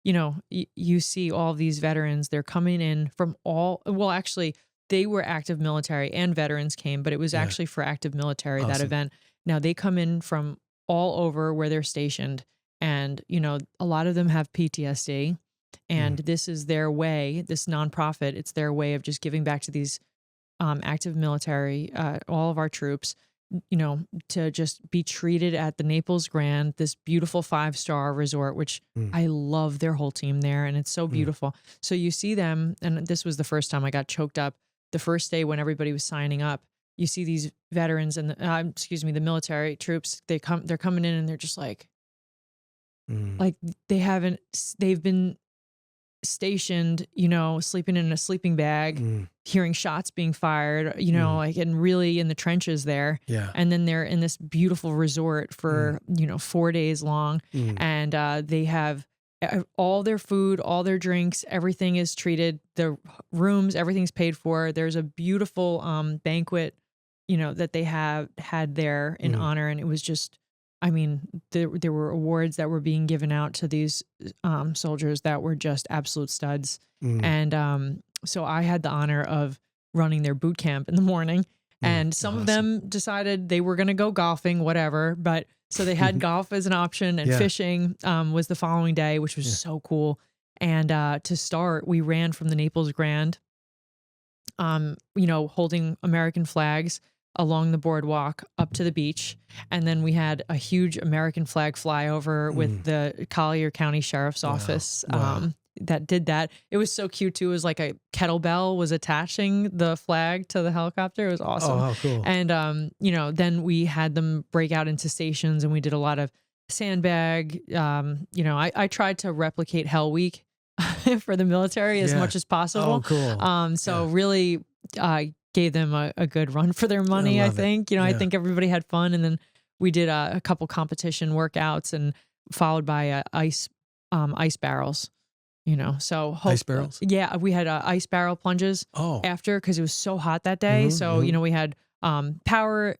you see all these veterans, they're coming in from actually they were active military and veterans came, but it was actually for active military, that event. Now they come in from all over where they're stationed, and, you know, a lot of them have PTSD, and this is their way, this nonprofit, it's their way of just giving back to these active military, all of our troops, you know, to just be treated at the Naples Grand, this beautiful 5-star resort, which I love their whole team there. And it's so beautiful. So you see them, and this was the first time I got choked up. The first day when everybody was signing up, you see these veterans and the military troops, they're coming in and they're just like they've been stationed, you know, sleeping in a sleeping bag, hearing shots being fired, you know, like, and really in the trenches there. Yeah. And then they're in this beautiful resort for, you know, 4 days long. And they have all their food, all their drinks, everything is treated. The rooms, everything's paid for. There's a beautiful banquet, you know, that they had there in honor. And it was just, I mean, there were awards that were being given out to these soldiers that were just absolute studs. And so I had the honor of running their boot camp in the morning. And some of them decided they were going to go golfing, whatever. But so they had golf as an option, and fishing was the following day, which was so cool. And to start, we ran from the Naples Grand, you know, holding American flags along the boardwalk up to the beach. And then we had a huge American flag flyover with the Collier County Sheriff's Office that did that. It was so cute too. It was like a kettlebell was attaching the flag to the helicopter. It was awesome. Oh, how cool. And, you know, then we had them break out into stations, and we did a lot of sandbag. You know, I tried to replicate Hell Week for the military as much as possible. Oh, cool. So really, gave them a good run for their money, I think. You know, I think everybody had fun. And then we did a couple competition workouts, and followed by ice barrels, you know. So ice barrels? Yeah, we had ice barrel plunges after, because it was so hot that day. So, you know, we had power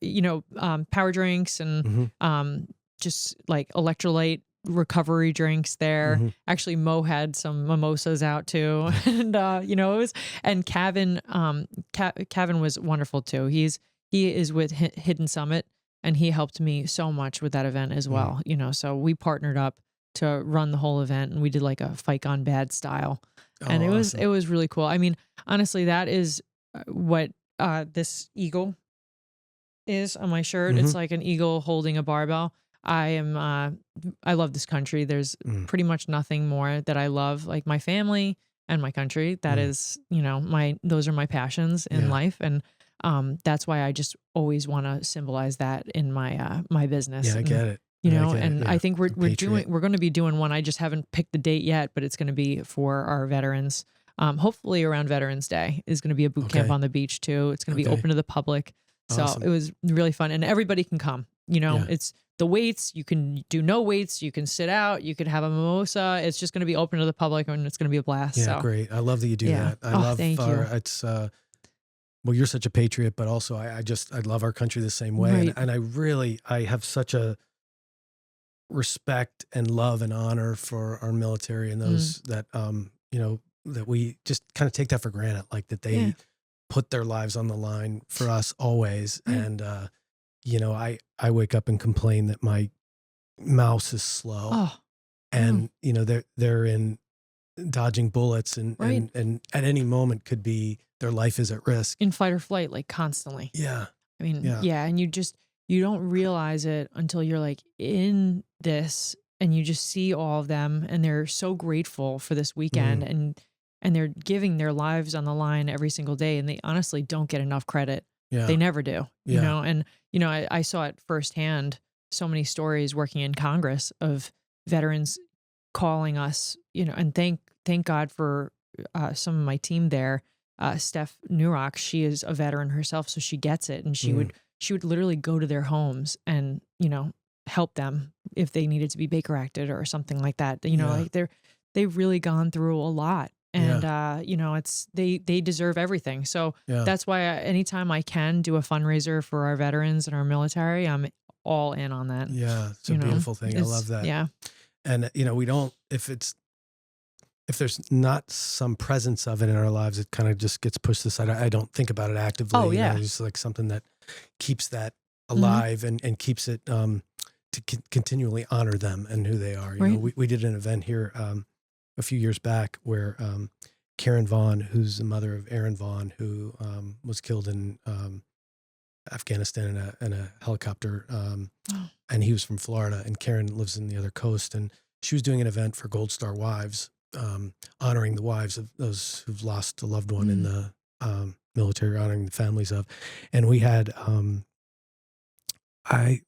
drinks and just like electrolyte recovery drinks there. Actually, Mo had some mimosas out too. And you know, it was, and Kevin was wonderful too. He is with Hidden Summit, and he helped me so much with that event as well. You know, so we partnered up to run the whole event, and we did like a Fight Gone Bad style. And it was really cool. I mean, honestly, that is what this eagle is on my shirt. It's like an eagle holding a barbell. I love this country. There's pretty much nothing more that I love, like my family and my country. That is, you know, those are my passions in life. And that's why I just always want to symbolize that in my my business. Yeah, I get it. You know, and I think we're going to be doing one. I just haven't picked the date yet, but it's going to be for our veterans. Hopefully around Veterans Day is going to be a boot camp on the beach too. It's going to be open to the public. So it was really fun, and everybody can come. You know, it's the weights. You can do no weights. You can sit out. You can have a mimosa. It's just going to be open to the public, and it's going to be a blast. Yeah, so. Great. I love that you do that. I love. Thank you. It's well, you're such a patriot, but also I love our country the same way, Right. and I have such a respect and love and honor for our military and those that you know, that we just kind of take that for granted, like that they put their lives on the line for us always. And you know, I wake up and complain that my mouse is slow, and you know, they're in dodging bullets, and at any moment could be their life is at risk, in fight or flight, like constantly. Yeah. I mean, and you don't realize it until you're like in this, and you just see all of them, and they're so grateful for this weekend, and they're giving their lives on the line every single day, and they honestly don't get enough credit. Yeah. They never do, you know? And, you know, I saw it firsthand, so many stories working in Congress of veterans calling us, you know, and thank God for some of my team there. Steph Newrock, she is a veteran herself, so she gets it. And she would literally go to their homes and, you know, help them if they needed to be Baker acted or something like that. You know, like they've really gone through a lot. And, you know, they deserve everything. So that's why anytime I can do a fundraiser for our veterans and our military, I'm all in on that. Yeah. It's a beautiful thing. I love that. Yeah. And, you know, we don't, if it's if there's not some presence of it in our lives, it kind of just gets pushed aside. I don't think about it actively. Oh, yeah. It's like something that keeps that alive and keeps it to continually honor them and who they are. You know, we did an event here a few years back where Karen Vaughn, who's the mother of Aaron Vaughn, who was killed in Afghanistan in a helicopter, and he was from Florida, and Karen lives in the other coast, and she was doing an event for Gold Star Wives, honoring the wives of those who've lost a loved one in the military, honoring the families of, and we had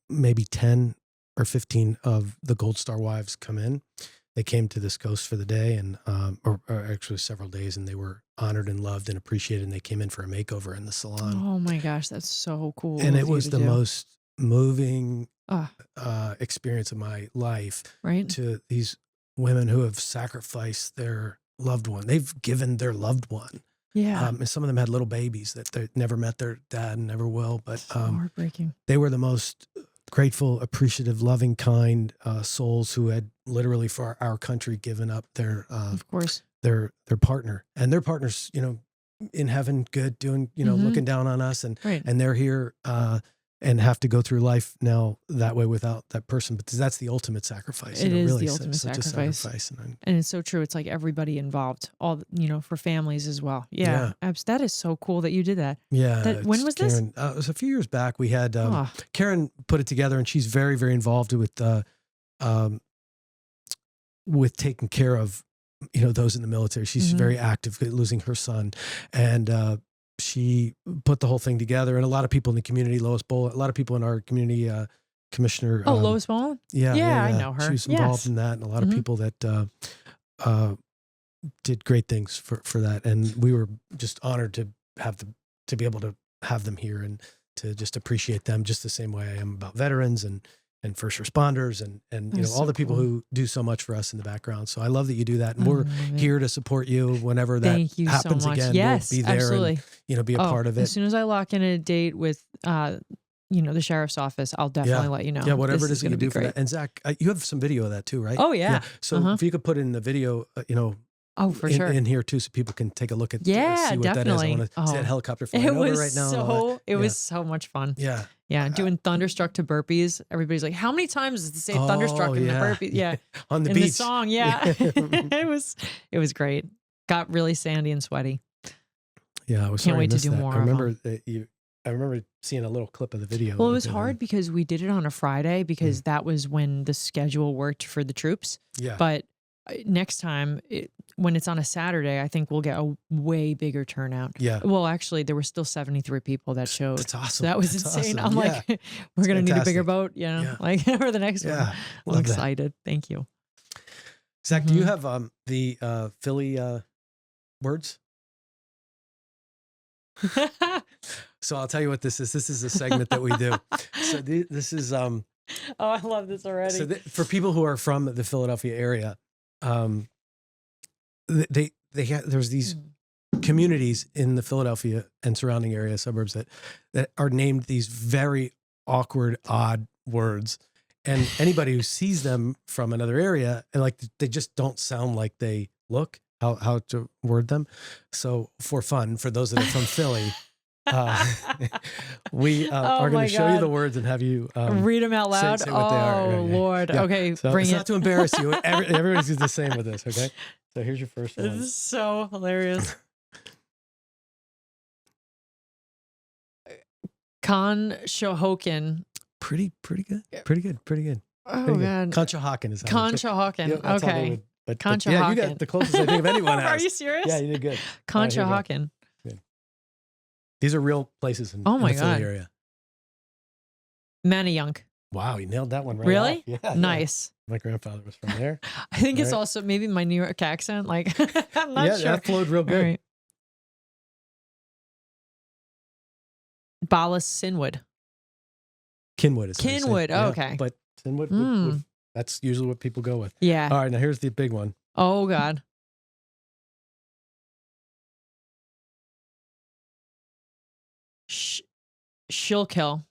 maybe 10 or 15 of the Gold Star Wives come in. They came to this coast for the day, and or actually several days, and they were honored and loved and appreciated. And they came in for a makeover in the salon. Oh my gosh, that's so cool! And it was the most moving experience of my life. Right, to these women who have sacrificed their loved one. They've given their loved one. Yeah, and some of them had little babies that they never met their dad and never will. But so heartbreaking. They were the most grateful, appreciative, loving, kind souls who had literally for our country given up their, of course, their partner, and their partners, you know, in heaven, good, doing, you know, looking down on us, and they're here and have to go through life now that way without that person. But that's the ultimate sacrifice. It is really the ultimate sacrifice. And it's so true. It's like everybody involved, all, you know, for families as well. Yeah. That is so cool that you did that. Yeah. When was Karen, this? It was a few years back. We had Karen put it together, and she's very, very involved with taking care of, you know, those in the military. She's very active, losing her son, and she put the whole thing together. And a lot of people in the community, Lois Bowl, a lot of people in our community, Commissioner. Lois Bowl? Yeah, I know her. She was involved in that, and a lot of people that did great things for that. And we were just honored to be able to have them here and to just appreciate them just the same way I am about veterans and first responders and you know, all the people who do so much for us in the background. So I love that you do that. And we're here to support you whenever that happens again. Yes, we'll be there absolutely. and, you know, be a part of it. As soon as I lock in a date with, you know, the sheriff's office, I'll definitely let you know. Yeah, whatever it is that you do for that. And Zach, you have some video of that too, right? Oh, yeah. So if you could put in the video, you know, for sure. In here too, so people can take a look at see what definitely. that is. I want to see that helicopter flying over right now. It was so much fun. Yeah. Yeah, doing thunderstruck to burpees. Everybody's like, "How many times does it say thunderstruck in the burpees?" Yeah, on the in beach. The song. Yeah, it was great. Got really sandy and sweaty. Yeah, I was can't wait to do more. I remember I remember seeing a little clip of the video. Well, it was hard because we did it on a Friday because that was when the schedule worked for the troops. Yeah, but next time, when it's on a Saturday, I think we'll get a way bigger turnout. Yeah. Well, actually, there were still 73 people that showed. That's awesome. So that was insane. Awesome. I'm like, we're going to need a bigger boat, you know, like for the next one. I'm excited. Thank you. Zach, do you have the Philly words? So I'll tell you what this is. This is a segment that we do. So this is oh, I love this already. So for people who are from the Philadelphia area, there's these communities in the Philadelphia and surrounding area suburbs that are named these very awkward, odd words. And anybody who sees them from another area, and like they just don't sound like they look, how to word them. So for fun, for those that are from Philly, we are going to show you the words and have you read them out loud. Say what they are. Oh, Lord. Yeah. Okay, so bring it's it. Not to embarrass you. Everybody's the same with this, okay? So here's your first one. This is so hilarious. Conshohocken. Pretty good. Pretty good. Oh, God. Conshohocken is Conshohocken. Okay. Conshohocken. Yeah, you got the closest I think of anyone has. Are you serious? Yeah, you did good. Conshohocken. These are real places in, oh my in the Philly God. area. Manayunk. Wow, you nailed that one right Really? off. Yeah. Nice. My grandfather was from there. I think it's also maybe my New York accent. Like, I'm not sure. Yeah, that flowed real good. Right. Bala Sinwood. Kinwood is Kinwood. Oh, okay. But Sinwood, that's usually what people go with. Yeah. All right, now here's the big one. Oh, God. Shilkill.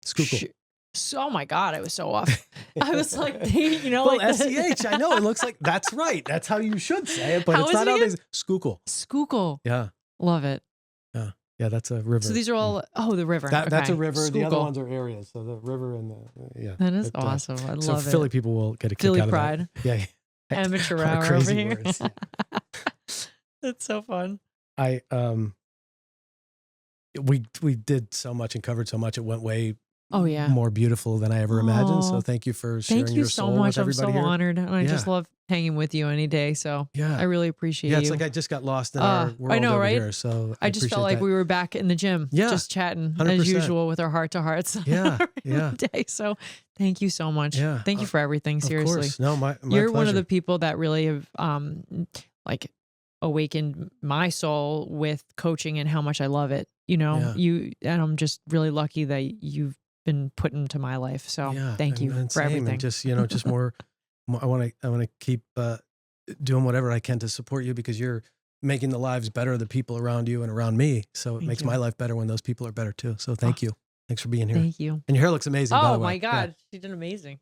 Schuylkill. So, oh my God, I was so off. I was like, you know, well, like SEH, I know. It looks like that's right. That's how you should say it, but How it's is not it nowadays. Schuylkill. Schuylkill. Yeah. Love it. Yeah. Yeah, that's a river. So these are all, the river. That's a Okay. river. Schuylkill. The other ones are areas. So the river and the, That is awesome. I love so it. Philly people will get a kick Philly out of pride. that. Yeah. Amateur What a hour crazy over here. words. Yeah. That's so fun. We did so much and covered so much. It went way more beautiful than I ever imagined. So thank you for sharing your soul with everybody. Thank you so much. I'm so here. honored. And I just love hanging with you any day. So I really appreciate you. Yeah, it's like I just got lost in our world I know, over right? here. So I just felt like we were back in the gym, just chatting 100%. as usual with our heart to hearts. Yeah. Day. So thank you so much. Yeah. Thank you for everything. Seriously. Of course. No, my You're pleasure. one of the people that really have like awakened my soul with coaching and how much I love it. You know, and I'm just really lucky that you've been put into my life. So thank you for everything. And just, just more I want to keep doing whatever I can to support you, because you're making the lives better of the people around you and around me. So it makes my life better when those people are better too. So thank you. Thanks for being here. Thank you. And your hair looks amazing, by the way. Oh my God. She did amazing.